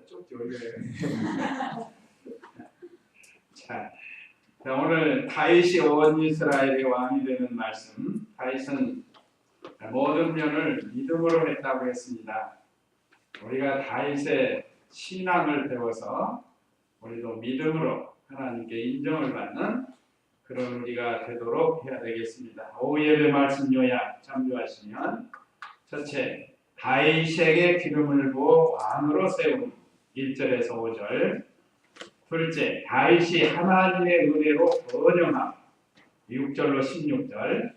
쭉 올려요. 자, 오늘 다윗이 온 이스라엘의 왕이 되는 말씀. 다윗은 모든 면을 믿음으로 했다고 했습니다. 우리가 다윗의 신앙을 배워서 우리도 믿음으로 하나님께 인정을 받는 그런 우리가 되도록 해야 되겠습니다. 오후 예배 말씀 요약 참조하시면, 첫째, 다윗에게 기름을 부어 왕으로 세운 1절에서 5절. 둘째, 다윗이 하나님의 은혜로 번영함 6절로 16절.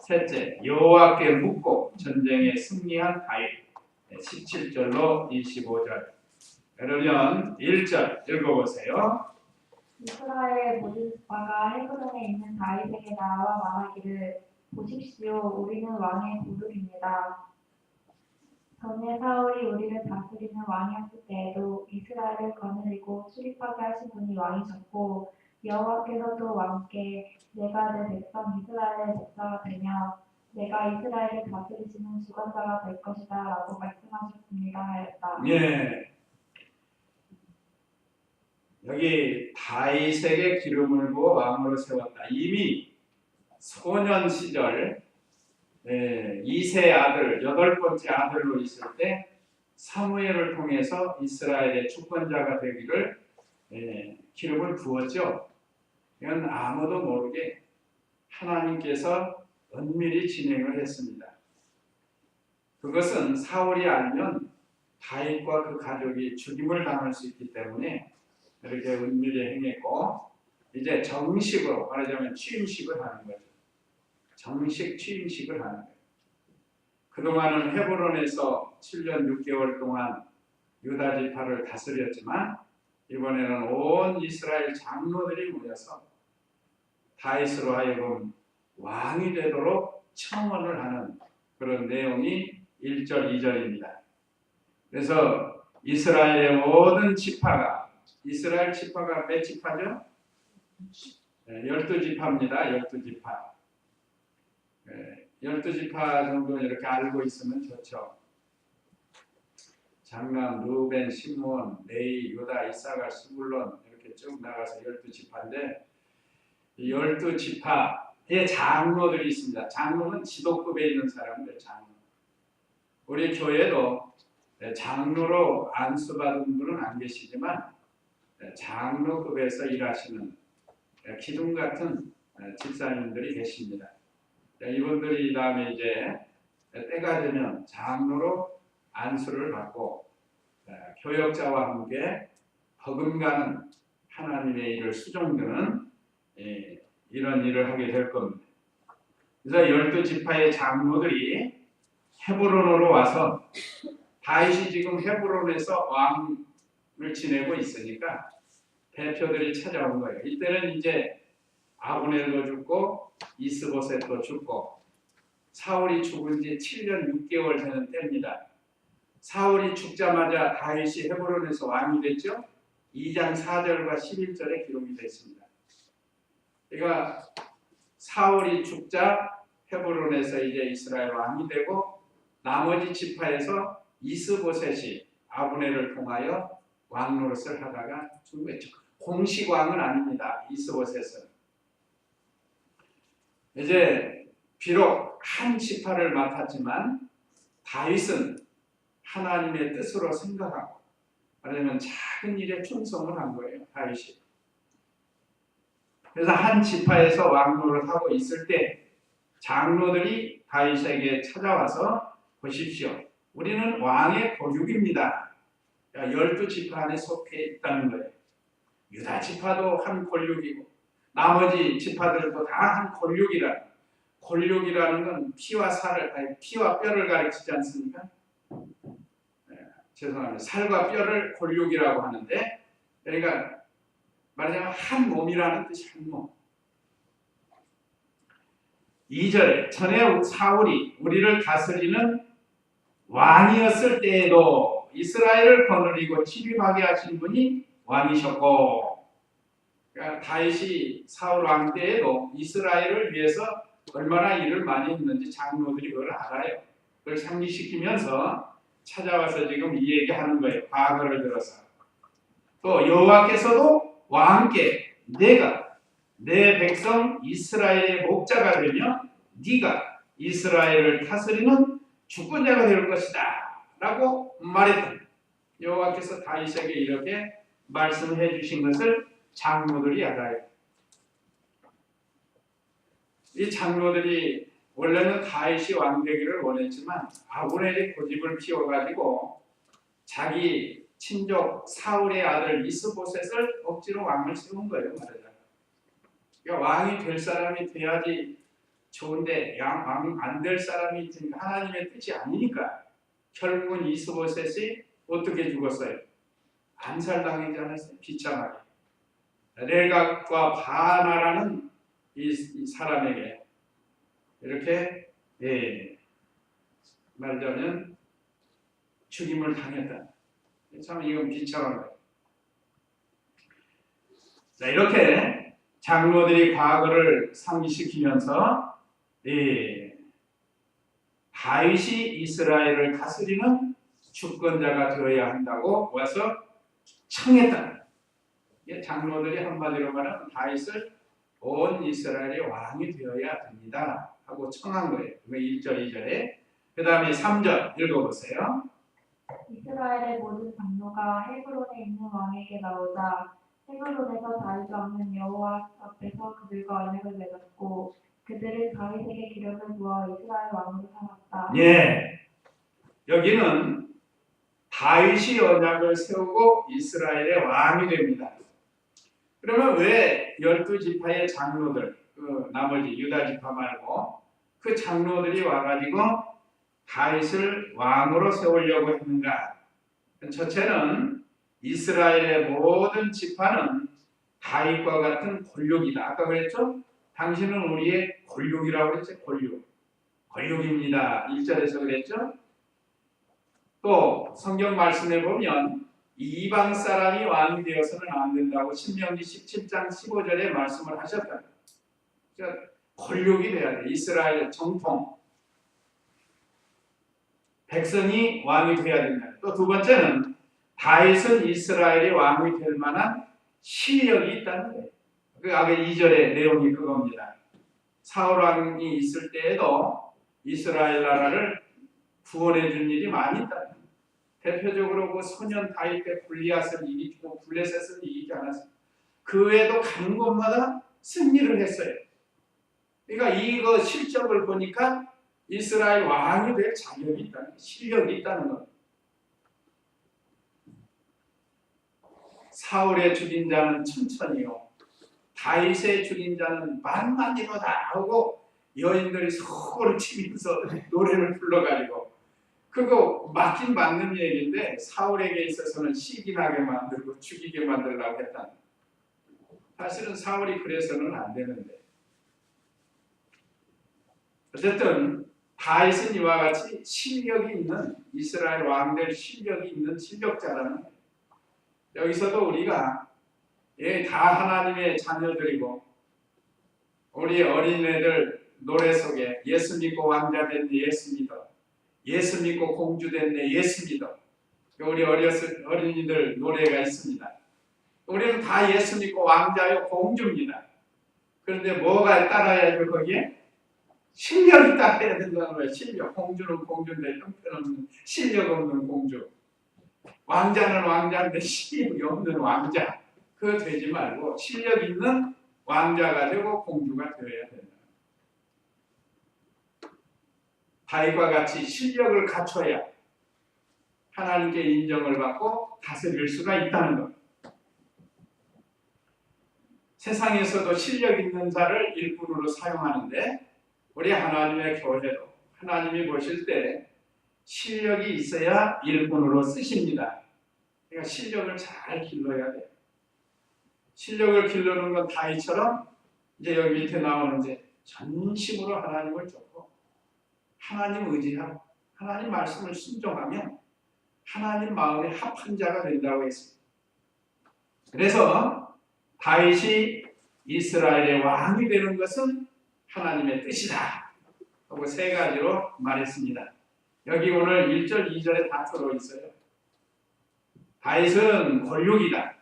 셋째, 여호와께 묻고 전쟁에 승리한 다윗 17절로 25절. 그러면 1절 읽어보세요. 이스라엘의 모든 지파가 헤브론에 있는 다윗에게 나와 말하기를, 보십시오, 우리는 왕의 고독입니다. 전에 사울이 우리를 다스리는 왕이었을 때에도 이스라엘을 거느리고 출입하게 하신 분이 왕이셨고, 여호와께서도 왕께 내가 내 백성 이스라엘의 목자가 되며 내가 이스라엘을 다스리시는 주관자가 될 것이다 라고 말씀하셨습니다 하였다. 예. 여기 다윗에게 기름을 부어 왕으로 세웠다. 이미 소년 시절 2세 아들, 8번째 아들로 있을 때 사무엘을 통해서 이스라엘의 주권자가 되기를 기름을 부었죠. 이건 아무도 모르게 하나님께서 은밀히 진행을 했습니다. 그것은 사울이 알면 다윗과 그 가족이 죽임을 당할 수 있기 때문에 이렇게 은밀히 행했고, 이제 정식으로 말하자면 취임식을 하는 거죠. 정식 취임식을 하는 거예요. 그동안은 헤브론에서 7년 6개월 동안 유다 지파를 다스렸지만, 이번에는 온 이스라엘 장로들이 모여서 다윗으로 하여금 왕이 되도록 청원을 하는 그런 내용이 1절, 2절입니다. 그래서 이스라엘의 모든 지파가, 이스라엘 지파가 몇 지파죠? 12지파입니다. 12지파. 12지파 정도 이렇게 알고 있으면 좋죠. 장남, 루벤, 시므온, 레위, 유다, 이사갈, 스불론 이렇게 쭉 나가서 12지파인데, 이 12지파의 장로들이 있습니다. 장로는 지도급에 있는 사람들, 장로. 우리 교회도 장로로 안수받은 분은 안 계시지만 장로급에서 일하시는 기둥 같은 집사님들이 계십니다. 이분들이 다음에 이제 때가 되면 장로로 안수를 받고 교역자와 함께 버금가는 하나님의 일을 수종드는 이런 일을 하게 될 겁니다. 그래서 12지파의 장로들이 헤브론으로 와서, 다윗이 지금 헤브론에서 왕을 지내고 있으니까 대표들이 찾아온 거예요. 이때는 이제 아브넬도 죽고 이스보셋도 죽고 사울이 죽은 지 7년 6개월 되는 때입니다. 사울이 죽자마자 다윗이 헤브론에서 왕이 됐죠. 2장 4절과 11절에 기록이 됐습니다. 그러니까 사울이 죽자 헤브론에서 이제 이스라엘 왕이 되고, 나머지 지파에서 이스보셋이 아브넬을 통하여 왕노릇을 하다가 죽은 거죠. 공식 왕은 아닙니다. 이스보셋은. 이제 비록 한 지파를 맡았지만 다윗은 하나님의 뜻으로 생각하고, 말하자면 작은 일에 충성을 한 거예요. 다윗이. 그래서 한 지파에서 왕노를 하고 있을 때 장로들이 다윗에게 찾아와서, 보십시오, 우리는 왕의 권육입니다. 12지파 안에 속해 있다는 거예요. 유다 지파도 한 권육이고 나머지 지파들도 다 한 권육이라. 권육이라는 건 피와 살을, 아니 피와 뼈를 가리키지 않습니까? 죄송합니다. 살과 뼈를 권육이라고 하는데, 그러니까 말하자면 한 몸이라는 뜻이 한 몸. 2절에 전에 사울이 우리를 다스리는 왕이었을 때에도 이스라엘을 거느리고 치립하게 하신 분이 왕이셨고, 그러니까 다윗이 사울 왕 때에도 이스라엘을 위해서 얼마나 일을 많이 했는지 장로들이 그걸 알아요. 그걸 상기시키면서 찾아와서 지금 이 얘기하는 거예요. 과거를 들어서. 또 여호와께서도 왕께 내가 내 백성 이스라엘의 목자가 되며 네가 이스라엘을 다스리는 주권자가 될 것이다 라고 말했다. 여호와께서 다윗에게 이렇게 말씀해 주신 것을 장로들이 알아요. 이 장로들이 원래는 다윗이 왕 되기를 원했지만 아브넬이 고집을 피워가지고 자기 친족 사울의 아들 이스보셋을 억지로 왕을 세운 거예요. 말하자면. 그러니까 왕이 될 사람이 돼야지 좋은데 왕 안 될 사람이 있으니까 하나님의 뜻이 아니니까 결국은 이스보셋이 어떻게 죽었어요? 암살당하지 않았어요? 비참하게. 렐각과 바나라는 이 사람에게 이렇게 말하자면 죽임을 당했다. 참 이건 비참한 거예요. 자, 이렇게 장로들이 과거를 상기시키면서 다윗이 이스라엘을 다스리는 주권자가 되어야 한다고 와서 청했다. 장로들이 한마디로 말하면 다윗을 온 이스라엘의 왕이 되어야 됩니다 하고 청한 거예요. 1절, 2절에. 그 다음에 3절 읽어보세요. 이스라엘의 모든 장로가 헤브론에 있는 왕에게 나오자 헤브론에서 다윗 왕은 여호와 앞에서 그들과 언약을 맺었고 그들은 다윗에게 기름을 부어 이스라엘 왕으로 삼았다. 예, 여기는 다윗이 언약을 세우고 이스라엘의 왕이 됩니다. 그러면 왜 12지파의 장로들, 나머지 유다 지파 말고 그 장로들이 와가지고 다윗을 왕으로 세우려고 했는가? 첫째는 이스라엘의 모든 지파는 다윗과 같은 권력이다. 아까 그랬죠? 당신은 우리의 권력이라고 그랬죠? 권력입니다. 1절에서 그랬죠? 또 성경 말씀에 보면 이방 사람이 왕이 되어서는 안 된다고 신명기 17장 15절에 말씀을 하셨다. 그러니까 권력이 돼야 돼. 이스라엘 정통. 백성이 왕이 돼야 된다. 또 두 번째는 다윗은 이스라엘의 왕이 될 만한 실력이 있다는 거예요. 그 아까 2절의 내용이 그겁니다. 사울 왕이 있을 때에도 이스라엘 나라를 구원해 준 일이 많이 있다. 대표적으로 그 소년 다윗 때 골리앗을 이기고 블레셋을 이기지 않았어요. 그 외에도 가는 곳마다 승리를 했어요. 그러니까 이거 실적을 보니까 이스라엘 왕이 될 자격이 있다는 거예요. 실력이 있다는 것. 사울의 죽인 자는 천천히요. 다윗의 죽인 자는 만만이로다 하고 여인들이 서로 치면서 노래를 불러가지고 그거 맞긴 맞는 얘기인데 사울에게 있어서는 시기나게 만들고 죽이게 만들려고 했다. 사실은 사울이 그래서는 안 되는데 어쨌든 다윗은 이와 같이 실력이 있는 이스라엘 왕들 실력이 있는 실력자라는 거예요. 여기서도 우리가 다 하나님의 자녀들이고 우리 어린애들 노래 속에 예수 믿고 왕자 됐네 예수 믿어 예수 믿고 공주 됐네 예수 믿어 우리 어린이들 노래가 있습니다. 우리는 다 예수 믿고 왕자요 공주입니다. 그런데 뭐가 따라야죠 거기에? 실력이 따라야 된다는 거예요. 실력. 공주는 공주인데 형편없는 실력 없는 공주. 왕자는 왕자인데 실력이 없는 왕자. 그거 되지 말고 실력 있는 왕자가 되고 공주가 되어야 된다. 다윗과 같이 실력을 갖춰야 하나님께 인정을 받고 다스릴 수가 있다는 것. 세상에서도 실력 있는 자를 일꾼으로 사용하는데 우리 하나님의 교회도 하나님이 보실 때 실력이 있어야 일꾼으로 쓰십니다. 그러니까 실력을 잘 길러야 돼요. 실력을 기르는 건 다윗처럼 이제 여기 밑에 나오는데 전심으로 하나님을 쫓고 하나님 의지하고 하나님 말씀을 순종하면 하나님 마음에 합한 자가 된다고 했습니다. 그래서 다윗이 이스라엘의 왕이 되는 것은 하나님의 뜻이다 하고 세 가지로 말했습니다. 여기 오늘 1절, 2절에 다 들어있어요. 다윗은 권력이다.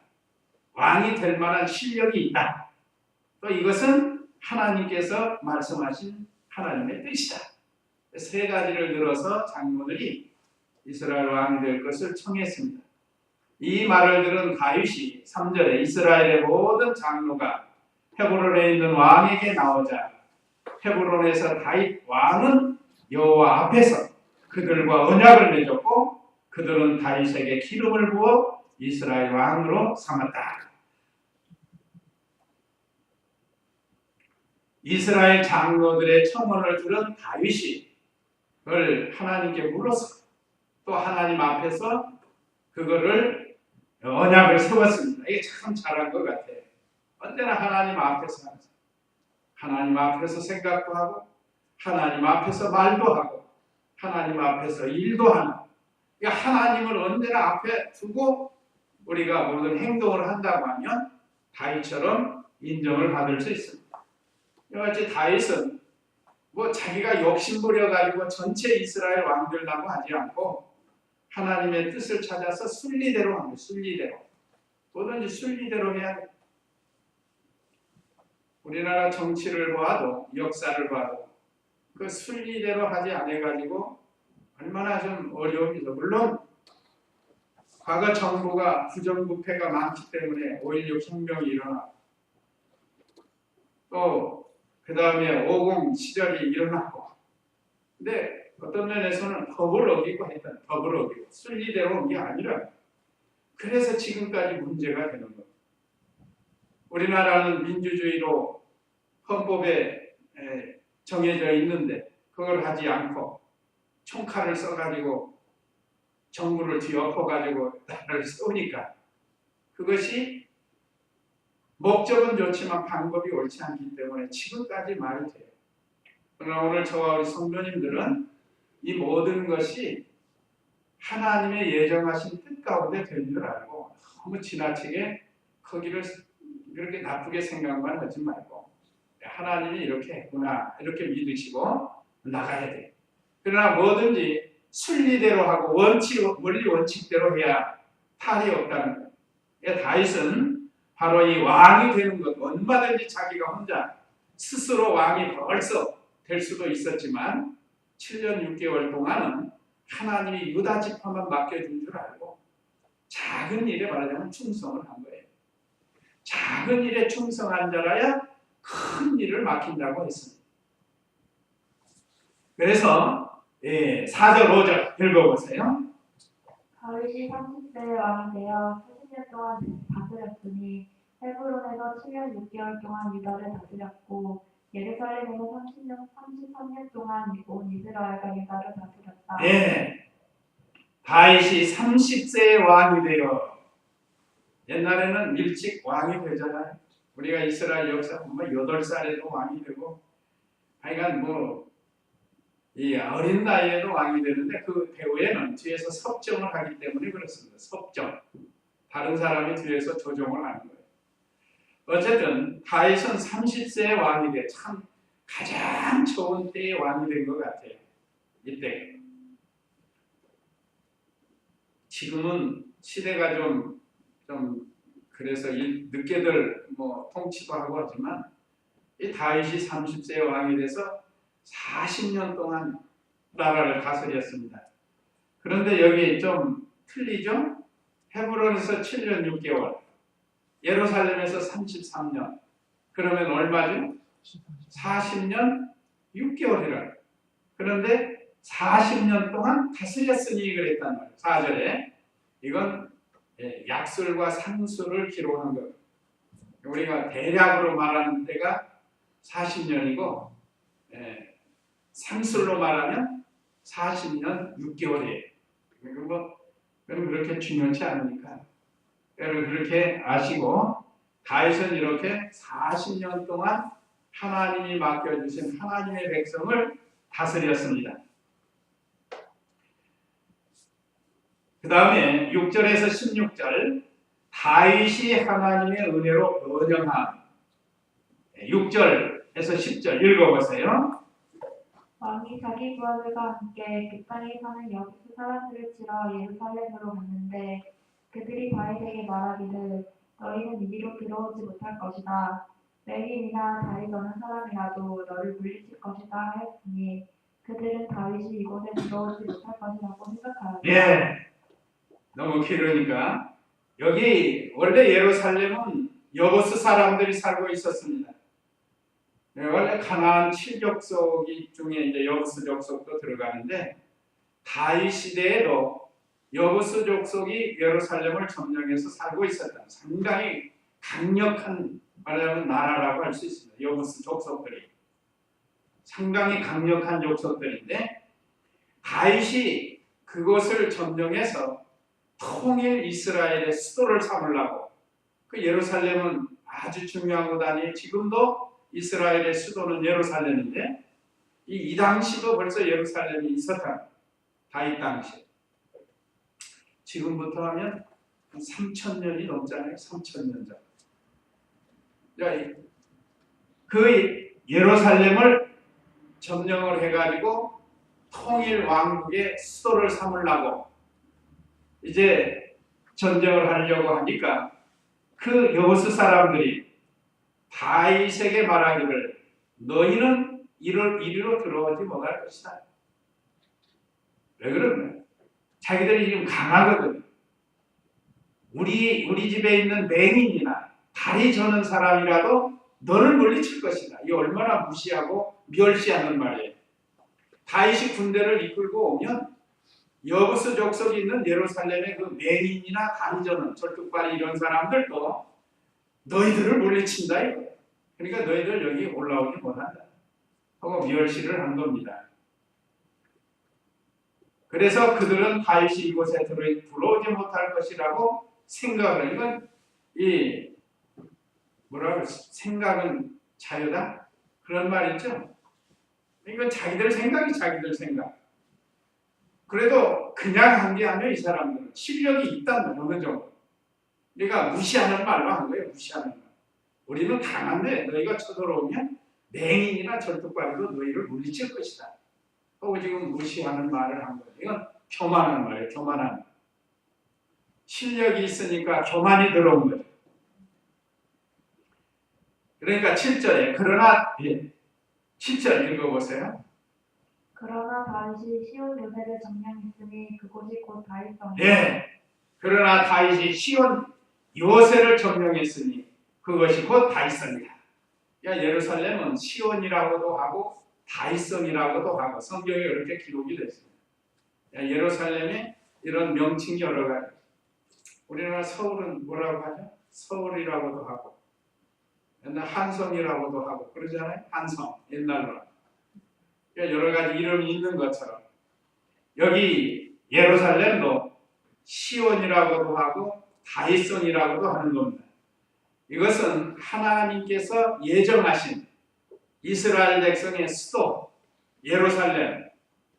왕이 될 만한 실력이 있다. 또 이것은 하나님께서 말씀하신 하나님의 뜻이다. 세 가지를 들어서 장로들이 이스라엘 왕이 될 것을 청했습니다. 이 말을 들은 다윗이 3절에 이스라엘의 모든 장로가 헤브론에 있는 왕에게 나오자 헤브론에서 다윗 왕은 여호와 앞에서 그들과 언약을 맺었고 그들은 다윗에게 기름을 부어 이스라엘 왕으로 삼았다. 이스라엘 장로들의 청원을 들은 다윗이 그걸 하나님께 물어서 또 하나님 앞에서 그거를 언약을 세웠습니다. 이게 참 잘한 것 같아요. 언제나 하나님 앞에서 항상 하나님 앞에서 생각도 하고 하나님 앞에서 말도 하고 하나님 앞에서 일도 하는 그러니까 하나님을 언제나 앞에 두고 우리가 모든 행동을 한다고 하면 다윗처럼 인정을 받을 수 있습니다. 이같이 다윗은 뭐 자기가 욕심부려 가지고 전체 이스라엘 왕들라고 하지 않고 하나님의 뜻을 찾아서 순리대로 합니다. 순리대로. 뭐든지 순리대로 해야 돼. 우리나라 정치를 봐도 역사를 봐도 그 순리대로 하지 않아가지고 얼마나 좀 어려움이죠. 물론 과거 정부가 부정부패가 많기 때문에 5.16 혁명이 일어나고 또 그 다음에 50 시절이 일어나고 근데 어떤 면에서는 법을 어기고 했던 법을 어기고 순리대로 온 게 아니라 그래서 지금까지 문제가 되는 겁니다. 우리나라는 민주주의로 헌법에 정해져 있는데 그걸 하지 않고 총칼을 써가지고 정부를 뒤엎어가지고 나라를 세우니까 그것이 목적은 좋지만 방법이 옳지 않기 때문에 지금까지 말이 돼요. 그러나 오늘 저와 우리 성도님들은 이 모든 것이 하나님의 예정하신 뜻 가운데 된 줄 알고 너무 지나치게 거기를 이렇게 나쁘게 생각만 하지 말고 하나님이 이렇게 했구나 이렇게 믿으시고 나가야 돼요. 그러나 뭐든지 순리대로 하고 원리 원칙대로 해야 탈이 없다는 거예요. 다윗은 바로 이 왕이 되는 것 얼마든지 자기가 혼자 스스로 왕이 벌써 될 수도 있었지만 7년 6개월 동안은 하나님이 유다 지파만 맡겨준 줄 알고 작은 일에 말하자면 충성을 한 거예요. 작은 일에 충성한 자라야 큰 일을 맡긴다고 했습니다. 그래서 4절 5절 읽어보세요. 다윗이 30세에 왕이 되어 40년 동안 다스렸으니 헤브론에서 7년 6개월 동안 유다를 다스렸고 예루살렘에서 33년 동안 온 이스라엘과 유다를 다스렸다. 네, 다윗이 30세에 왕이 되어 옛날에는 일찍 왕이 되잖아요. 우리가 이스라엘 역사 보면 8살에도 왕이 되고 하여간 이 어린 나이에도 왕이 되는데 그 배후에는 뒤에서 섭정을 하기 때문에 그렇습니다. 섭정. 다른 사람이 뒤에서 조종을 하는 거예요. 어쨌든 다윗은 30세에 왕이 돼 참 가장 좋은 때에 왕이 된 것 같아요. 이때. 지금은 시대가 좀 그래서 늦게들 통치도 하고 하지만 이 다윗이 30세에 왕이 돼서 40년 동안 나라를 다스렸습니다. 그런데 여기 좀 틀리죠? 헤브론에서 7년 6개월, 예루살렘에서 33년. 그러면 얼마죠? 40년 6개월이라. 그런데 40년 동안 다스렸으니 그랬단 말이에요. 4절에. 이건 약술과 상술을 기록한 것. 우리가 대략으로 말하는 때가 40년이고 상술로 말하면 40년 6개월이에요. 그럼 그렇게 중요치 않으니까 여러분 그렇게 아시고 다윗은 이렇게 40년 동안 하나님이 맡겨주신 하나님의 백성을 다스렸습니다. 그 다음에 6절에서 16절 다윗이 하나님의 은혜로 번영함 6절에서 10절 읽어보세요. 왕이 자기 부하들과 함께 그 땅에 사는 여부수 사람들을 치러 예루살렘으로 갔는데 그들이 다윗에게 말하기를 너희는 이리로 들어오지 못할 것이다. 맹인이나 다리 저는 사람이라도 너를 물리칠 것이다 하였으니 그들은 다윗이 이곳에 들어오지 못할 것이라고 생각하였다. 예, 너무 길으니까 여기 원래 예루살렘은 여부스 사람들이 살고 있었습니다. 네, 원래 가나안 7족속 중에 이제 여부스 족속도 들어가는데 다윗 시대에도 여부스 족속이 예루살렘을 점령해서 살고 있었다. 상당히 강력한 말하자면 나라라고 할 수 있습니다. 여부스 족속들이 상당히 강력한 족속들인데 다윗이 그것을 점령해서 통일 이스라엘의 수도를 삼으려고 그 예루살렘은 아주 중요한 곳 아니에요. 지금도 이스라엘의 수도는 예루살렘인데 이 당시도 벌써 예루살렘이 있었다. 다윗 당시. 지금부터 하면 한 3,000년이 넘잖아요. 3,000년 전. 그 예루살렘을 점령을 해가지고 통일 왕국의 수도를 삼으려고 이제 전쟁을 하려고 하니까 그 여부스 사람들이 다윗에게 말하기를 너희는 이리로 들어오지 못할 것이다. 왜 그러냐? 자기들이 지금 강하거든. 우리 집에 있는 맹인이나 다리 저는 사람이라도 너를 물리칠 것이다. 이 얼마나 무시하고 멸시하는 말이에요. 다윗이 군대를 이끌고 오면 여부스 족속이 있는 예루살렘의 그 맹인이나 다리 저는 절뚝발이 이런 사람들도 너희들을 물리친다 이거예요. 그러니까 너희들 여기 올라오지 못한다 하고 멸시를 한 겁니다. 그래서 그들은 다윗이 이곳에 들어오지 못할 것이라고 생각을 해요. 이건 이 뭐라고 생각은 자유다? 그런 말 있죠? 이건 자기들 생각이 자기들 생각. 그래도 그냥 한 게 아니에요. 이 사람들은 실력이 있다는 어느 정도. 그러니까 무시하는 말로 한 거예요. 무시하는 말. 우리는 강한데 너희가 쳐들어오면 맹인이나 절뚝발이도 너희를 물리칠 것이다. 하고 지금 무시하는 말을 한 거예요. 이건 교만한 말이에요. 교만한 말. 실력이 있으니까 교만이 들어온 거죠. 그러니까 7절에 그러나 7절 읽어보세요. 그러나 다윗이 시온 요새를 점령했으니 그곳이 곧 다윗 성이다. 예. 그러나 다윗이 시온 요새를 점령했으니 그것이 곧 다윗성이다. 예루살렘은 시온이라고도 하고 다윗성이라고도 하고 성경에 이렇게 기록이 됐습니다. 예루살렘에 이런 명칭이 여러 가지. 우리나라 서울은 뭐라고 하죠? 서울이라고도 하고 옛날 한성이라고도 하고 그러잖아요. 한성 옛날로 여러 가지 이름이 있는 것처럼 여기 예루살렘도 시온이라고도 하고 다윗성이라고도 하는 겁니다. 이것은 하나님께서 예정하신 이스라엘 백성의 수도 예루살렘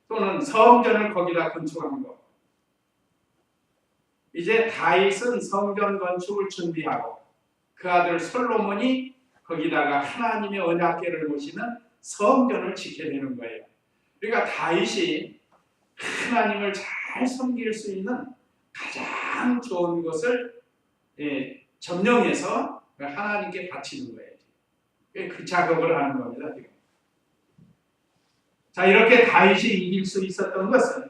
또는 성전을 거기다 건축한 것. 이제 다윗은 성전 건축을 준비하고 그 아들 솔로몬이 거기다가 하나님의 언약궤를 모시는 성전을 지켜야 되는 거예요. 그러니까 다윗이 하나님을 잘 섬길 수 있는 가장 좋은 것을 점령해서 하나님께 바치는 거예요. 그 작업을 하는 겁니다. 지금. 자, 이렇게 다윗이 이길 수 있었던 것은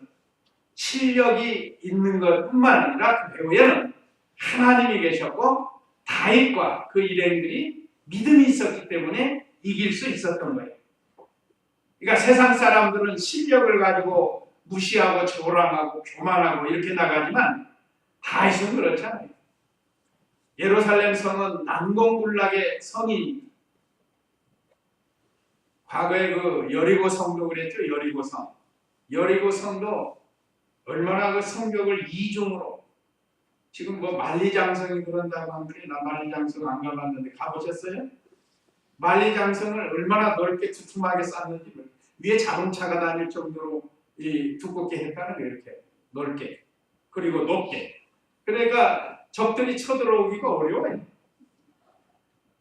실력이 있는 것뿐만 아니라 그 배후에는 하나님이 계셨고 다윗과 그 일행들이 믿음이 있었기 때문에 이길 수 있었던 거예요. 그러니까 세상 사람들은 실력을 가지고 무시하고 조랑하고 교만하고 이렇게 나가지만 다윗은 그렇잖아요. 예루살렘 성은 난공불락의 성이 과거에 그 여리고 성도 그랬죠. 여리고 성. 여리고 성도 얼마나 그 성벽을 이중으로 지금 뭐 만리장성이 그런다고 하는데 나 만리장성 안 가봤는데 가보셨어요? 만리장성을 얼마나 넓게 두툼하게 쌓는지 위에 자동차가 다닐 정도로 이 두껍게 했다는 거예요. 이렇게 넓게 그리고 높게. 그러니까 적들이 쳐들어오기가 어려워요.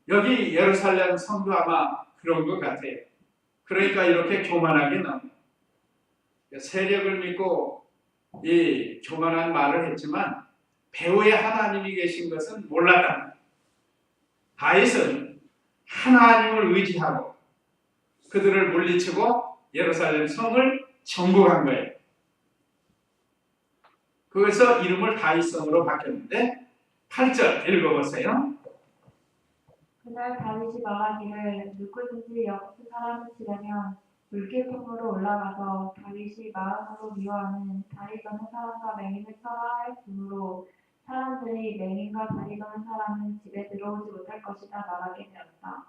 여기 예루살렘 성도 아마 그런 것 같아요. 그러니까 이렇게 교만하게는 세력을 믿고 이 교만한 말을 했지만 배후에 하나님이 계신 것은 몰랐다. 다윗은 하나님을 의지하고 그들을 물리치고 예루살렘 성을 정복한 거예요. 그래서 이름을 다윗성으로 바뀌었는데 8절 읽어보세요. 그날 다윗이 말하기를 누구든지 여호수 사람을 치려면 물길통으로 올라가서 다윗이 마음으로 미워하는 다리 저는 사람과 맹인을 쳐라 하였으므로 사람들이 맹인과 다리 저는 사람은 집에 들어오지 못할 것이다 말하게 되었다.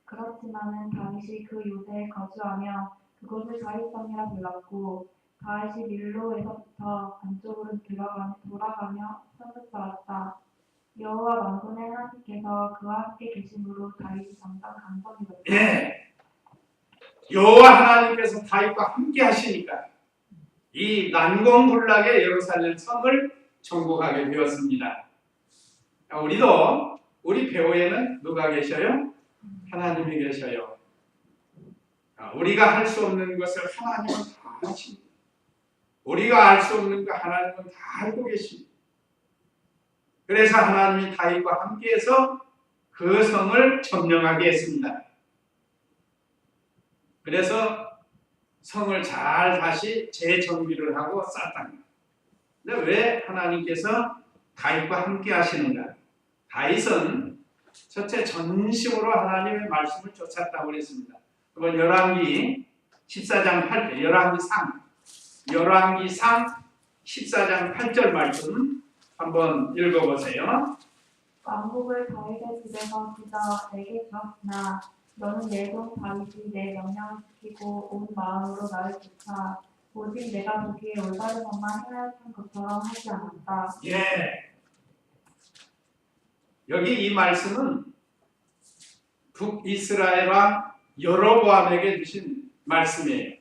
그렇지만은 다윗이 그 요새에 거주하며 그곳을 다윗성이라 불렀고 다윗이 밀로에서부터 안쪽으로 돌아가며 성을 쌓았다. 여호와 만군의 하나님께서 그와 함께 계심으로 다윗이 정당 강성이 됐다. 예, 여호와 하나님께서 다윗과 함께 하시니까 이 난공불락의 예루살렘 성을 정복하게 되었습니다. 우리도 우리 배후에는 누가 계셔요? 하나님이 계셔요. 우리가 할 수 없는 것을 하나님은 다 하십니다. 우리가 알 수 없는 거 하나님은 다 알고 계십니다. 그래서 하나님이 다윗과 함께해서 그 성을 점령하게 했습니다. 그래서 성을 잘 다시 재정비를 하고 쌓았답니다. 근데 왜 하나님께서 다윗과 함께 하시는가? 다윗은 첫째 전심으로 하나님의 말씀을 쫓았다고 그랬습니다. 그건 열왕기 14장 8절, 열왕기상 14장 8절 말씀 한번 읽어보세요. 왕국을 다윗의 집에서 주자 내게 주었으나 너는 내 종 다윗이 내 명령을 지키고 온 마음으로 나를 쫓아 오직 내가 보기에 올바른 것만 행하였던 것처럼 하지 않았다. 예, 여기 이 말씀은 북이스라엘 왕 여로보암에게 주신 말씀이에요.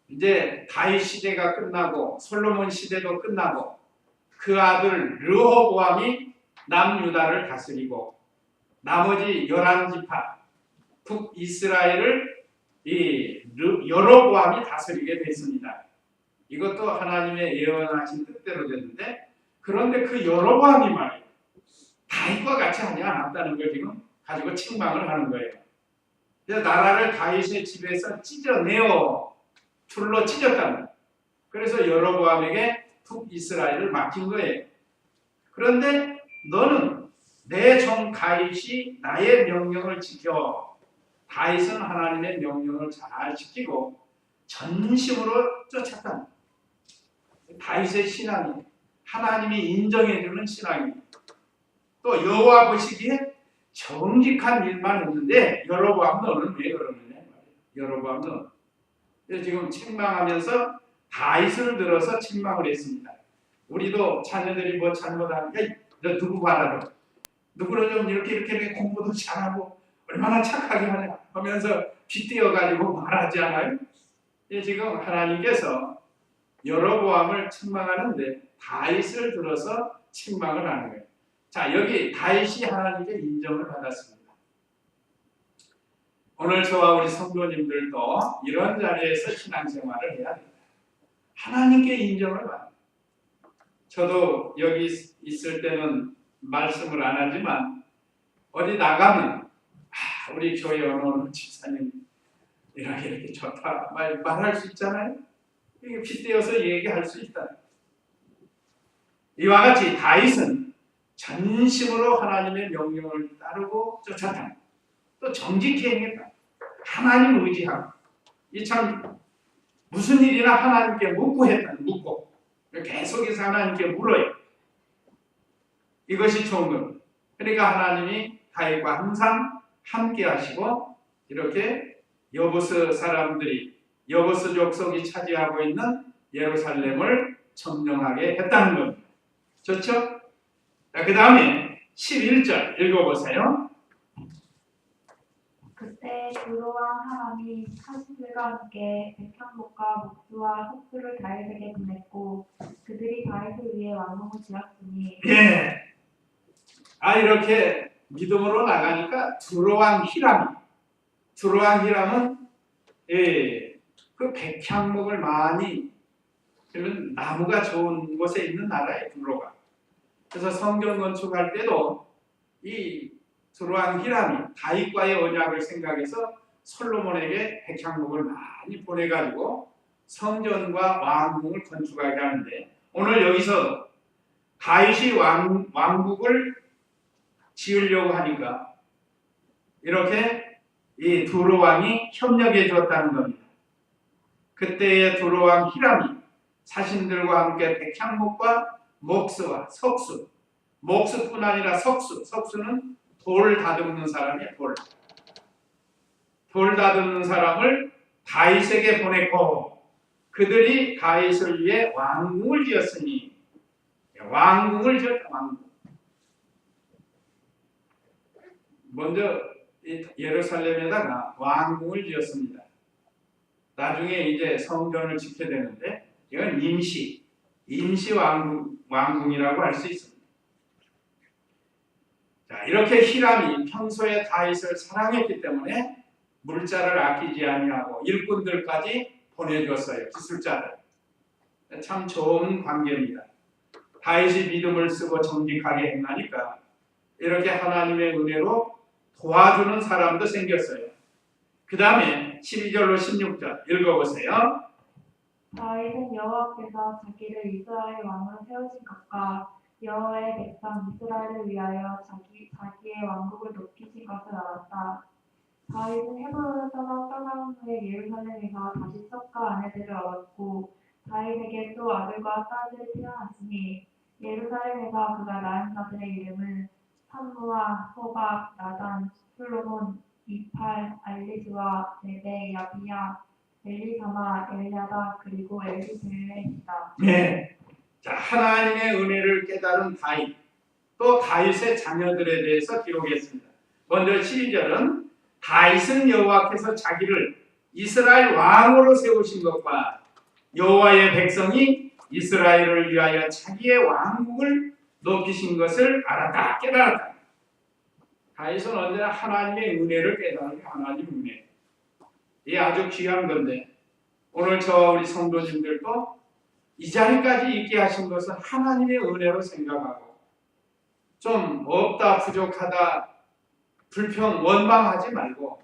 이제 다윗 시대가 끝나고 솔로몬 시대도 끝나고 그 아들 르호보암이 남유다를 다스리고 나머지 11지파 북이스라엘을 이 여로보암이 다스리게 됐습니다. 이것도 하나님의 예언하신 뜻대로 됐는데, 그런데 그 여로보암이 말이에요, 다윗과 같이 하지 않았다는 걸 지금 가지고 책망을 하는 거예요. 그래서 나라를 다윗의 집에서 찢어내어 둘로 찢었답니다. 그래서 여로보암에게 북이스라엘을 맡긴 거예요. 그런데 너는 내 종 다윗이 나의 명령을 지켜, 다윗은 하나님의 명령을 잘 지키고 전심으로 쫓았다. 다윗의 신앙이 하나님이 인정해주는 신앙입니다. 또 여호와 보시기에 정직한 일만 했는데 여로보암 너는 왜 그러느냐 말이에요. 여로보암 너 지금 책망하면서 다윗을 들어서 책망을 했습니다. 우리도 자녀들이 뭐 잘못하면 너 누구 봐라, 너 누구는 좀 이렇게 공부도 잘하고 얼마나 착하게 하냐 하면서 빗대어가지고 말하지 않아요? 지금 하나님께서 여로보암을 책망하는데 다윗을 들어서 책망을 하는 거예요. 자, 여기 다윗이 하나님께 인정을 받았습니다. 오늘 저와 우리 성도님들도 이런 자리에서 신앙생활을 해야 됩니다. 하나님께 인정을 받아요. 저도 여기 있을 때는 말씀을 안 하지만 어디 나가면 우리 교회 어느 집사님 이렇게 좋다 말할 수 있잖아요. 이게 빗대어서 얘기할 수 있다. 이와 같이 다윗은 전심으로 하나님의 명령을 따르고 쫓았다. 또 정직히 행했다. 하나님 의지하고 이 참 무슨 일이나 하나님께 묻고 했다. 묻고 계속해서 하나님께 물어요. 이것이 좋은 겁니다. 그러니까 하나님이 다윗과 항상 함께 하시고 이렇게 여부스 사람들이 여부스 족속이 차지하고 있는 예루살렘을 점령하게 했다는 겁니다. 좋죠? 그 다음에 11절 읽어보세요. 그때 두로왕 하람이 사신들과 함께 백향목과 목수와 석수를 다윗에게 보냈고 그들이 다윗을 위해 왕궁을 지었으니 예. 이렇게 믿음으로 나가니까 두로왕 히람은 그 백향목을 많이 그런 나무가 좋은 곳에 있는 나라에 두로가. 그래서 성전 건축할 때도 이 두로왕 히람이 다윗과의 언약을 생각해서 솔로몬에게 백향목을 많이 보내가지고 성전과 왕궁을 건축하게 하는데, 오늘 여기서 다윗이 왕국을 지으려고 하니까 이렇게 이 두로 왕이 협력해 줬다는 겁니다. 그때의 두로 왕 히람이 사신들과 함께 백향목과 목수와 석수, 목수뿐 아니라 석수는 돌 다듬는 사람이에요. 돌 다듬는 사람을 다윗에게 보냈고, 그들이 다윗을 위해 왕궁을 지었으니, 왕궁을 지었다. 왕궁. 먼저 예루살렘에다가 왕궁을 지었습니다. 나중에 이제 성전을 짓게 되는데, 이건 임시 왕궁이라고 할 수 있습니다. 자, 이렇게 히람이 평소에 다윗을 사랑했기 때문에 물자를 아끼지 아니하고 일꾼들까지 보내줬어요. 기술자들. 참 좋은 관계입니다. 다윗이 믿음을 쓰고 정직하게 행하니까 이렇게 하나님의 은혜로 도와주는 사람도 생겼어요. 그 다음에 12절로 16절 읽어보세요. 다윗은 여호와께서 자기를 이스라엘 왕으로 세우신 것과 여호와의 백성 이스라엘을 위하여 자기의 왕국을 높이신 것을 알았다. 다윗은 헤브론을 떠난 후에 예루살렘에서 다시 석과 아내들을 얻었고, 다윗에게 또 아들과 딸들이 태어났으니 예루살렘에서 그가 낳은 자들의 이름은 삼무아, 호박, 나단, 솔로몬, 이팔, 알리스와 레베, 야비야, 엘리사마, 엘야다, 그리고 엘리벨렛이다. 네. 자, 하나님의 은혜를 깨달은 다윗, 또 다윗의 자녀들에 대해서 기록했습니다. 먼저 12절은 다윗은 여호와께서 자기를 이스라엘 왕으로 세우신 것과 여호와의 백성이 이스라엘을 위하여 자기의 왕국을 높이신 것을 알았다, 깨달았다. 다윗은 언제나 하나님의 은혜를 깨달은 게 하나님 은혜. 이게 아주 귀한 건데, 오늘 우리 성도님들도 이 자리까지 있게 하신 것은 하나님의 은혜로 생각하고, 좀 없다, 부족하다, 불평, 원망하지 말고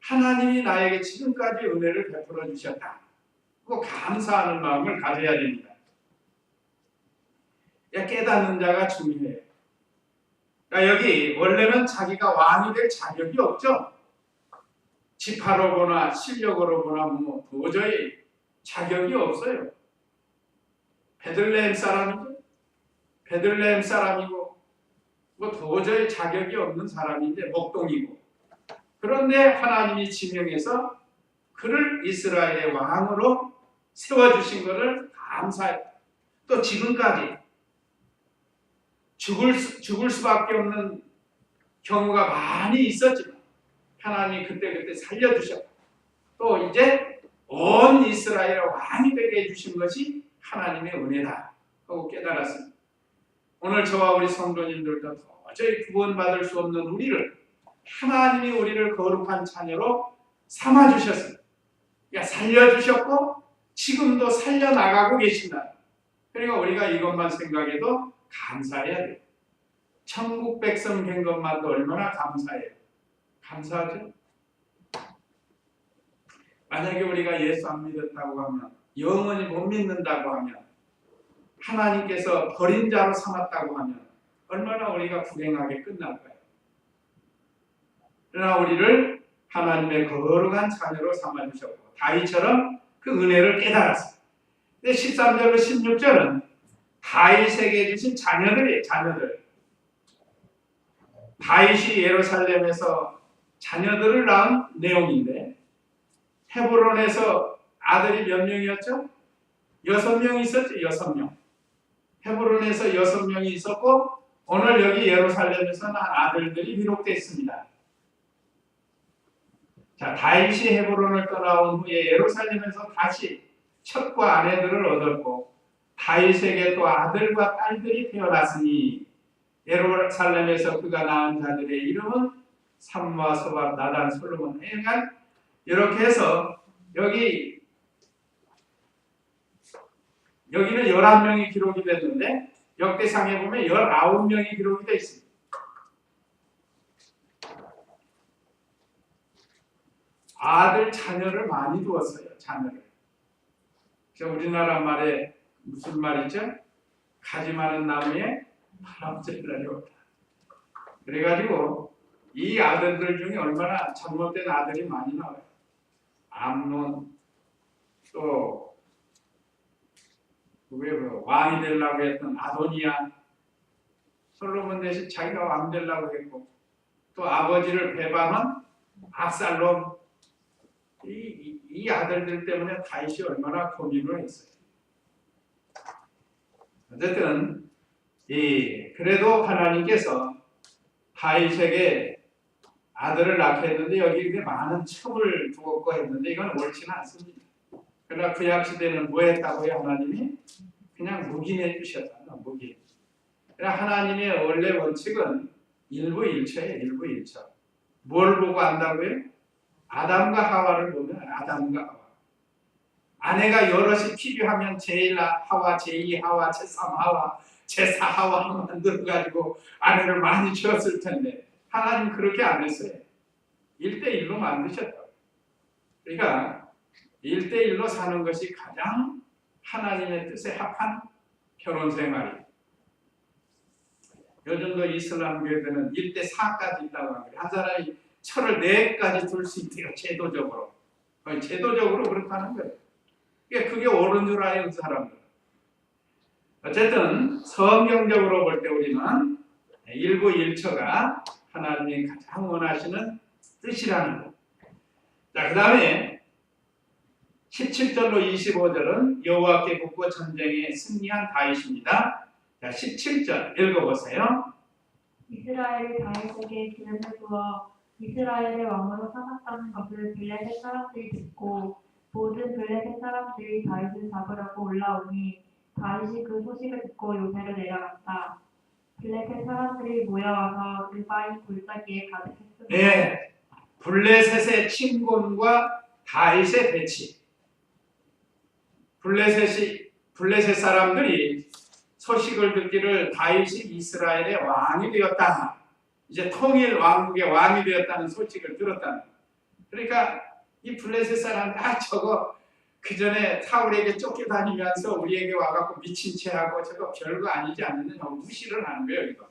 하나님이 나에게 지금까지 은혜를 베풀어 주셨다, 그 감사하는 마음을 가져야 됩니다. 깨닫는 자가 중요해요. 그러니까 여기 원래는 자기가 왕이 될 자격이 없죠. 지파로 보나 실력으로 보나 뭐 도저히 자격이 없어요. 베들레헴 사람이고 뭐 도저히 자격이 없는 사람인데, 목동이고. 그런데 하나님이 지명해서 그를 이스라엘의 왕으로 세워주신 것을 감사해요. 또 지금까지 죽을 수밖에 없는 경우가 많이 있었지만 하나님이 그때 살려주셨고, 또 이제 온 이스라엘의 왕이 되게 해주신 것이 하나님의 은혜다 하고 깨달았습니다. 오늘 저와 우리 성도님들도 도저히 구원받을 수 없는 우리를 하나님이 우리를 거룩한 자녀로 삼아주셨습니다. 그러니까 살려주셨고 지금도 살려나가고 계신다. 그러니까 우리가 이것만 생각해도 감사해야 돼요. 천국 백성 된 것만도 얼마나 감사해요. 감사하죠? 만약에 우리가 예수 안 믿었다고 하면, 영원히 못 믿는다고 하면, 하나님께서 버린 자로 삼았다고 하면 얼마나 우리가 불행하게 끝날까요? 그러나 우리를 하나님의 거룩한 자녀로 삼아주셨고, 다윗처럼 그 은혜를 깨달았습니다. 13절로 16절은 다윗에게 주신 자녀들이에요. 자녀들. 다윗이 예루살렘에서 자녀들을 낳은 내용인데, 헤브론에서 아들이 몇 명이었죠? 6명 있었죠. 6명. 헤브론에서 6명이 있었고, 오늘 여기 예루살렘에서 난 아들들이 기록되어 있습니다. 자, 다윗이 헤브론을 떠나온 후에 예루살렘에서 다시 첩과 아내들을 얻었고, 다윗에게 또 아들과 딸들이 태어났으니 예루살렘에서 그가 낳은 자들의 이름은 삼와 소바 나단 솔로몬. 그러니까 이렇게 해서 여기는 11명이 기록이 됐는데 역대상에 보면 19명이 기록이 되어 있습니다. 아들 자녀를 많이 두었어요. 자녀를. 그래서 우리나라 말에 무슨 말이죠? 가지 많은 나무에 바람질 날이 없다. 그래가지고 이 아들들 중에 얼마나 잘못된 아들이 많이 나와요. 암논, 또 왜 왕이 되려고 했던 아도니아, 솔로몬 대신 자기가 왕 되려고 했고, 또 아버지를 배반한 압살롬. 이 아들들 때문에 다윗이 얼마나 고민을 했어요. 어쨌든 그래도 하나님께서 다윗에게 아들을 낳게 했는데 여기 이렇게 많은 첩을 두었고 했는데 이건 옳지는 않습니다. 그러나 구약 시대는 뭐 했다고요? 하나님이 그냥 묵인해 주셨다. 묵인. 그러나 하나님의 원래 원칙은 일부일처예요. 일부일처. 뭘 보고 안다고요? 아담과 하와를 보면 아담과 하와. 아내가 여럿이 필요하면 제1 하와, 제2 하와, 제3 하와, 제4 하와 만들어가지고 아내를 많이 지었을 텐데 하나님 그렇게 안 했어요. 1대1로 만드셨다고. 그러니까 1대1로 사는 것이 가장 하나님의 뜻에 합한 결혼생활이에요. 요즘도 이슬람 교회들은 1대4까지 있다고 합니다. 한 사람이 철을 4까지 둘 수 있대요. 제도적으로. 제도적으로 그렇다는 거예요. 그게 옳은 줄 알아요, 그 사람들. 어쨌든 성경적으로 볼 때 우리는 일부일처가 하나님이 가장 원하시는 뜻이라는 것. 자, 그 다음에 17절로 25절은 여호와께 붙고 전쟁에 승리한 다윗입니다. 자, 17절 읽어보세요. 이스라엘이 다윗에게 기름을 부어 이스라엘의 왕으로 삼았다는 것을 블레셋 사람들이 듣고 모든 블레셋 사람들이 다윗을 잡으려고 올라오니 다윗이 그 소식을 듣고 요새로 내려갔다. 블레셋 사람들이 모여와서 르바임 골짜기에 가득했습니다. 네, 블레셋의 침공과 다윗의 배치. 블레셋 사람들이 소식을 듣기를 다윗이 이스라엘의 왕이 되었다. 이제 통일 왕국의 왕이 되었다는 소식을 들었다는. 그러니까 이 블레셋 사람들 저거 그 전에 사울에게 쫓겨다니면서 우리에게 와갖고 미친 체하고 저거 별거 아니지 않느냐 무시를 하는 거예요. 이거.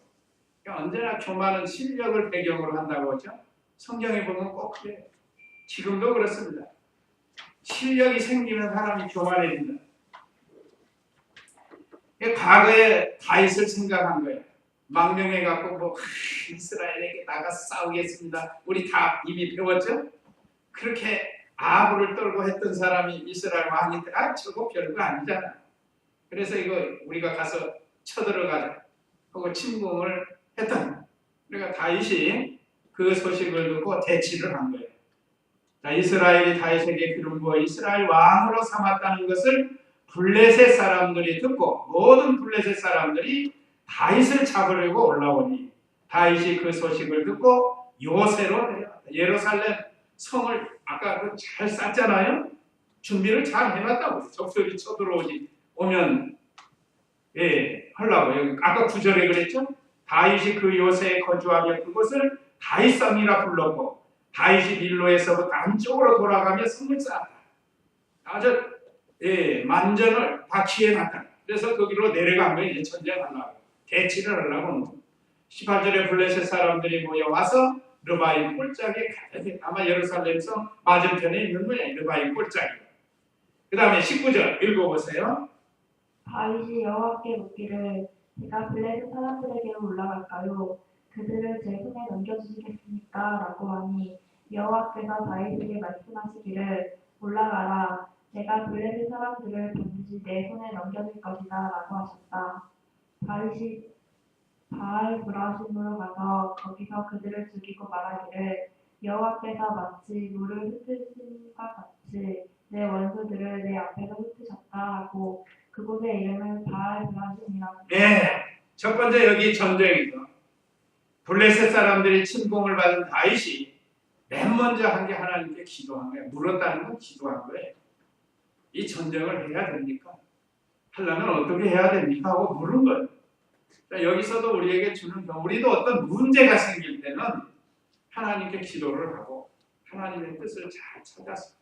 그러니까 언제나 교만은 실력을 배경으로 한다고 하죠. 성경에 보면 꼭 그래요. 지금도 그렇습니다. 실력이 생기는 사람이 교만해진다. 과거에 다윗을 생각한 거예요. 망명해갖고 뭐 이스라엘에게 나가서 싸우겠습니다. 우리 다 이미 배웠죠? 그렇게 아부를 떨고 했던 사람이 이스라엘 왕인데 저거 별거 아니잖아. 그래서 이거 우리가 가서 쳐들어가자 하고 침공을 했던. 그러니까 다윗이 그 소식을 듣고 대치를 한 거예요. 자, 이스라엘이 다윗에게 기름 부어 이스라엘 왕으로 삼았다는 것을 블레셋 사람들이 듣고 모든 블레셋 사람들이 다윗을 잡으려고 올라오니 다윗이 그 소식을 듣고 요새로 내려왔다. 예루살렘 성을 아까 잘 쌌잖아요. 준비를 잘 해놨다고. 적들이 쳐들어오지 오면 하려고. 아까 9절에 그랬죠. 다윗이 그 요새에 거주하며 그곳을 다윗성이라 불렀고 다윗이 밀로에서부터 안쪽으로 돌아가며 성을 쌓았다. 아주 만전을 다 취해놨다. 그래서 거기로 내려간 거예요. 전쟁하려고. 대치를 하려고. 18절에 블레셋 사람들이 모여와서 르바임 골짜기에 가득해. 아마 예루살렘성 맞은편에 있는 거예요. 르바임 골짜기. 그 다음에 19절 읽어보세요. 다윗이 여호와께 묻기를 제가 블레셋 사람들에게로 올라갈까요? 그들을 제 손에 넘겨주시겠습니까? 라고 하니 여호와께서 다윗에게 말씀하시기를 올라가라. 내가 블레셋 사람들을 반드시 내 손에 넘겨줄 것이다. 라고 하셨다. 다윗이 바알 브라심으로 가서 거기서 그들을 죽이고 말하기를 여호와께서 마치 물을 흩으심과 같이 내 원수들을 내 앞에서 흩으셨다 하고 그곳의 이름을 바알 브라심이라고. 네, 첫 번째 여기 전쟁이죠. 블레셋 사람들이 침공을 받은 다윗이 맨 먼저 한 게 하나님께 기도한 거예요. 물었다는 건 기도한 거예요. 이 전쟁을 해야 됩니까? 하려면 어떻게 해야 됩니까? 하고 물은 거예요. 여기서도 우리에게 주는 경, 우리도 어떤 문제가 생길 때는 하나님께 기도를 하고 하나님의 뜻을 잘 찾아서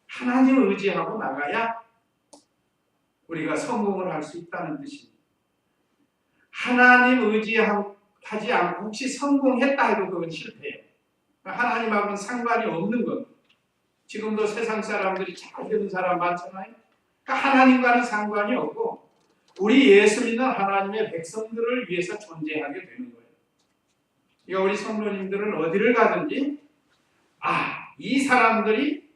하나님을 의지하고 나가야 우리가 성공을 할 수 있다는 뜻입니다. 하나님 의지하지 않고 혹시 성공했다 해도 그건 실패예요. 하나님하고는 상관이 없는 겁니다. 지금도 세상 사람들이 잘 되는 사람 많잖아요. 그러니까 하나님과는 상관이 없고 우리 예수 믿는 하나님의 백성들을 위해서 존재하게 되는 거예요. 그러니까 우리 성도님들은 어디를 가든지 이 사람들이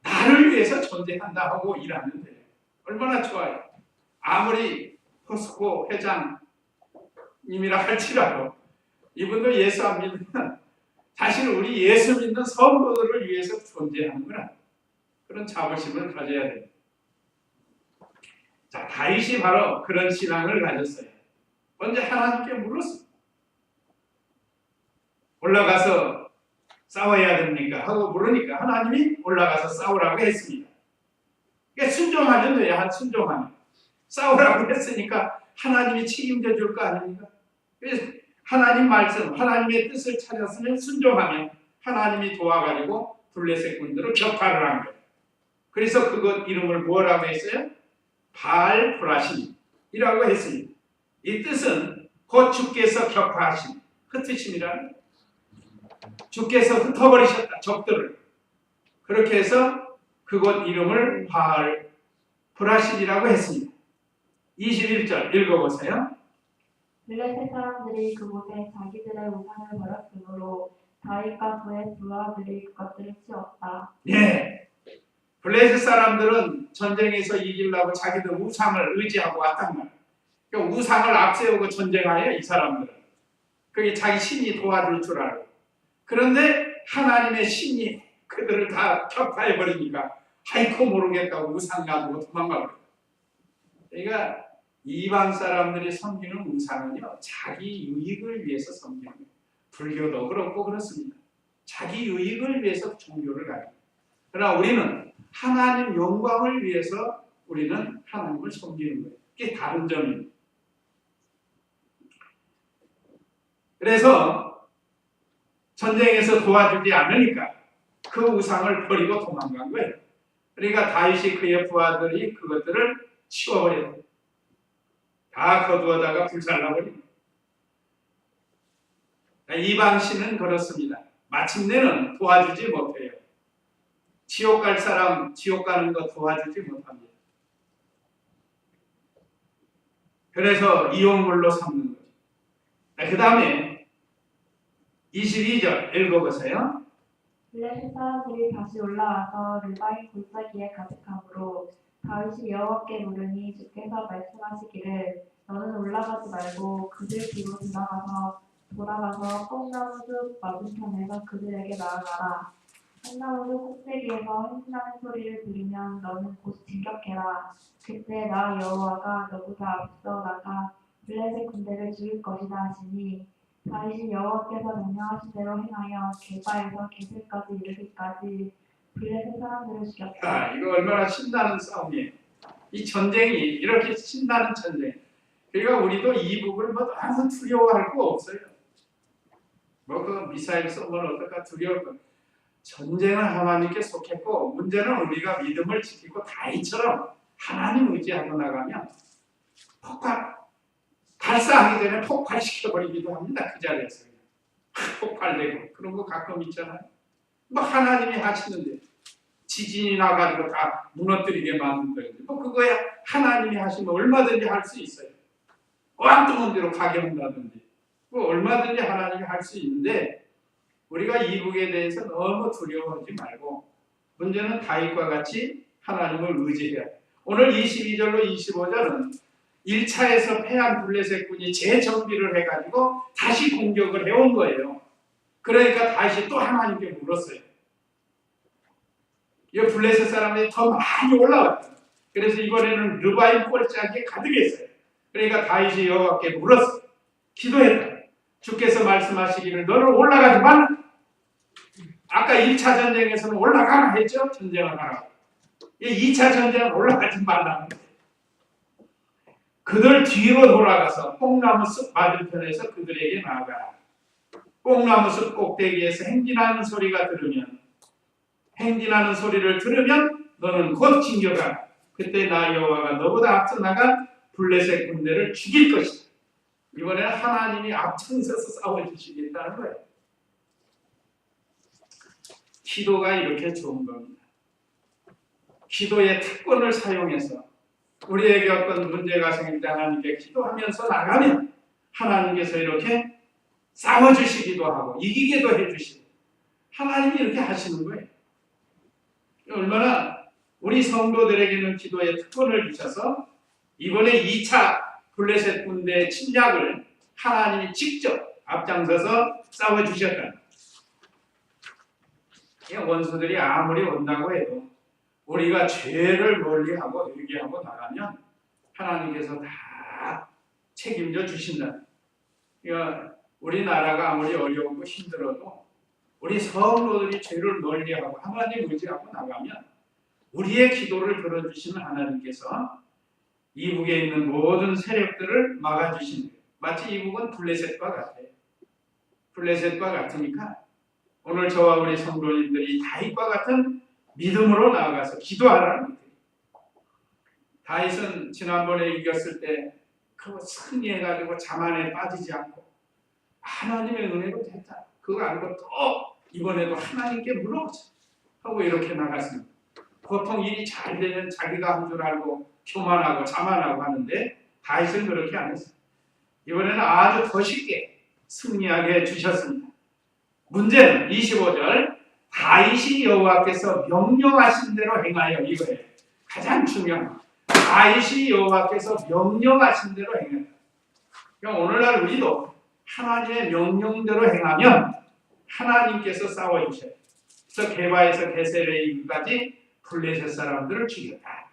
나를 위해서 존재한다 하고 일하면 돼요. 얼마나 좋아요. 아무리 포스코 회장님이라 할지라도 이분도 예수 안 믿으면 사실 우리 예수 믿는 성도들을 위해서 존재하는구나. 그런 자부심을 가져야 됩니다. 자, 다윗이 바로 그런 신앙을 가졌어요. 먼저 하나님께 물었습니다. 올라가서 싸워야 됩니까? 하고 물으니까 하나님이 올라가서 싸우라고 했습니다. 그러니까 순종하면 돼요. 순종하면. 싸우라고 했으니까 하나님이 책임져 줄 거 아닙니까? 그래서 하나님 말씀, 하나님의 뜻을 찾았으면 순종하면 하나님이 도와가지고 블레셋 군들을 격파를 한 거예요. 그래서 그것 이름을 뭐라고 했어요? 바알브라심이라고 했습니다. 이 뜻은 곧 주께서 격파하심, 흩으심이라는 거예요. 주께서 흩어버리셨다, 적들을. 그렇게 해서 그곳 이름을 바알브라심이라고 했습니다. 21절 읽어보세요. 블레셋 사람들이 그곳에 자기들의 우상을 버렸으므로 다윗과 그의 부하들이 그것들을 치웠다. 예. 블레셋 사람들은 전쟁에서 이기려고 자기들 우상을 의지하고 왔단 말이에요. 그러니까 우상을 앞세우고 전쟁하여 이 사람들은. 그게 자기 신이 도와줄 줄 알고. 그런데 하나님의 신이 그들을 다 격파해버리니까 하이코 모르겠다고 우상 가지고 도망가버려요. 그러니까 이방 사람들이 섬기는 우상은요, 자기 유익을 위해서 섬기는 거예요. 불교도 그렇고 그렇습니다. 자기 유익을 위해서 종교를 가요. 그러나 우리는 하나님 영광을 위해서 우리는 하나님을 섬기는 거예요. 이게 다른 점입니다. 그래서 전쟁에서 도와주지 않으니까 그 우상을 버리고 도망간 거예요. 그러니까 다윗이 그의 부하들이 그것들을 치워버려요. 다 거두어다가 불살라버립니다. 이방신은 그렇습니다. 마침내는 도와주지 못해요. 지옥 갈 사람 지옥 가는 거 도와주지 못합니다. 그래서 이용물로 삼는 거죠. 그 다음에 22절 읽어보세요. 블레셋 사람들이 다시 올라와서 르바임 골짜기에 가득함으로 다윗이 여호와께 물으니 주께서 말씀하시기를 너는 올라가지 말고 그들 뒤로 돌아가서 뽕나무 숲 맞은편에서 그들에게 나아가라. 뽕나무 숲 꼭대기에서 행진하는 소리를 들으면 너는 곧 진격해라. 그때 나 여호와가 너보다 앞서 나가 블레셋 군대를 죽일 것이다 하시니 다윗이 여호와께서 명령하신 대로 행하여 게바에서 게셀까지 이르기까지 블레셋 사람들을 죽였다. 이거 얼마나 신나는 싸움이에요. 이 전쟁이 이렇게 신나는 전쟁. 그러니까 우리도 이북을 뭐 너무 두려워할 거 없어요. 뭐 그 미사일 쏘면 어떨까 두려울 거. 전쟁은 하나님께 속했고 문제는 우리가 믿음을 지키고 다윗처럼 하나님 의지하고 나가면 발사하기 전에 폭발시켜버리기도 합니다. 그 자리에서 폭발되고 그런 거 가끔 있잖아요. 뭐 하나님이 하시는데 지진이 나가지고 다 무너뜨리게 만든다든지 뭐 그거야 하나님이 하시면 얼마든지 할 수 있어요. 엉뚱한 데로 가게 한다든지 뭐 얼마든지 하나님이 할 수 있는데 우리가 이북에 대해서 너무 두려워하지 말고 문제는 다윗과 같이 하나님을 의지해야 돼요. 오늘 22절로 25절은 1차에서 패한 블레셋군이 재정비를 해가지고 다시 공격을 해온 거예요. 그러니까 다시 또 하나님께 물었어요. 이 블레셋 사람들이 더 많이 올라왔어요. 그래서 이번에는 르바임 골짜기에 가득했어요. 그러니까 다윗이 여호와께 물었어요. 기도했다. 주께서 말씀하시기를 너는 올라가지 말라. 아까 1차 전쟁에서는 올라가라 했죠. 전쟁을 하라고. 2차 전쟁은 올라가지 말라. 그들 뒤로 돌아가서 뽕나무 숲 맞은편에서 그들에게 나아가라. 뽕나무 숲 꼭대기에서 행진하는 소리가 들으면 행진하는 소리를 들으면 너는 곧 진격하라. 그때 나 여호와가 너보다 앞서 나가 블레셋 군대를 죽일 것이다. 이번에는 하나님이 앞장서서 싸워주시겠다는 거예요. 기도가 이렇게 좋은 겁니다. 기도의 특권을 사용해서 우리에게 어떤 문제가 생길 때 하나님께 기도하면서 나가면 하나님께서 이렇게 싸워주시기도 하고 이기게도 해주시고 하나님이 이렇게 하시는 거예요. 얼마나 우리 성도들에게는 기도의 특권을 주셔서 이번에 2차 블레셋 군대 침략을 하나님이 직접 앞장서서 싸워주셨다. 원수들이 아무리 온다고 해도 우리가 죄를 멀리하고 회개하고 나가면 하나님께서 다 책임져 주신다. 그러니까 우리나라가 아무리 어려우고 힘들어도 우리 성도들이 죄를 멀리하고 하나님 의지하고 나가면 우리의 기도를 들어주시는 하나님께서 이북에 있는 모든 세력들을 막아주신다. 마치 이북은 블레셋과 같아요. 블레셋과 같으니까 오늘 저와 우리 성도님들이 다윗과 같은 믿음으로 나아가서 기도하라는 거예요. 다윗은 지난번에 이겼을 때 그 승리해가지고 자만에 빠지지 않고 하나님의 은혜로 됐다. 그거 알고 또 이번에도 하나님께 물어보자 하고 이렇게 나갔습니다. 보통 일이 잘 되면 자기가 한 줄 알고 교만하고 자만하고 하는데 다윗은 그렇게 안 했어요. 이번에는 아주 더 쉽게 승리하게 해주셨습니다. 문제는 25절 다윗이 여호와께서 명령하신 대로 행하여 이거예요. 가장 중요한 거. 다윗이 여호와께서 명령하신 대로 행하여. 그러니까 오늘날 우리도 하나님의 명령대로 행하면 하나님께서 싸워주셔요. 그래서 게바에서 게세레인까지 블레셋 사람들을 죽였다.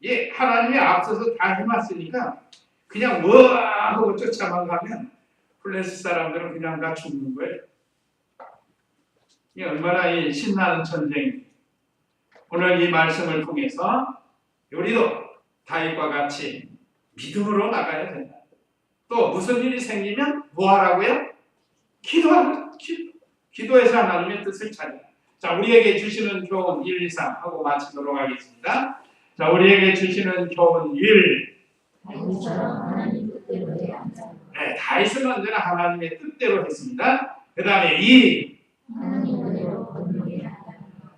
예, 하나님이 앞서서 다 해놨으니까 그냥 와 하고 쫓아만 가면 블레셋 사람들은 그냥 다 죽는 거예요. 이게 얼마나 이 신나는 전쟁입니다. 오늘 이 말씀을 통해서 우리도 다윗과 같이 믿음으로 나가야 된다. 또 무슨 일이 생기면 뭐 하라고요? 기도하고 기도해서 하나님의 뜻을 찾아. 자, 우리에게 주시는 교훈 1, 2, 3 하고 마치도록 하겠습니다. 자, 우리에게 주시는 교훈 1. 네, 다윗은 언제나 하나님의 뜻대로 했습니다. 그 다음에 2.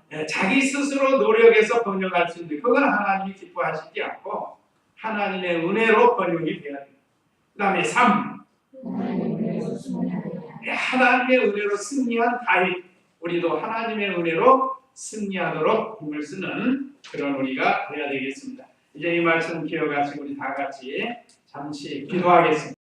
네, 자기 스스로 노력해서 번역할 수 있는데 그건 하나님이 기뻐하시지 않고 하나님의 은혜로 번역이 돼야 됩니다. 그 다음에 3. 네, 하나님의 은혜로 승리한 다윗. 우리도 하나님의 은혜로 승리하도록 힘을 쓰는 그런 우리가 되어야 되겠습니다. 이제 이 말씀 기억하시고 우리 다 같이 잠시 기도하겠습니다.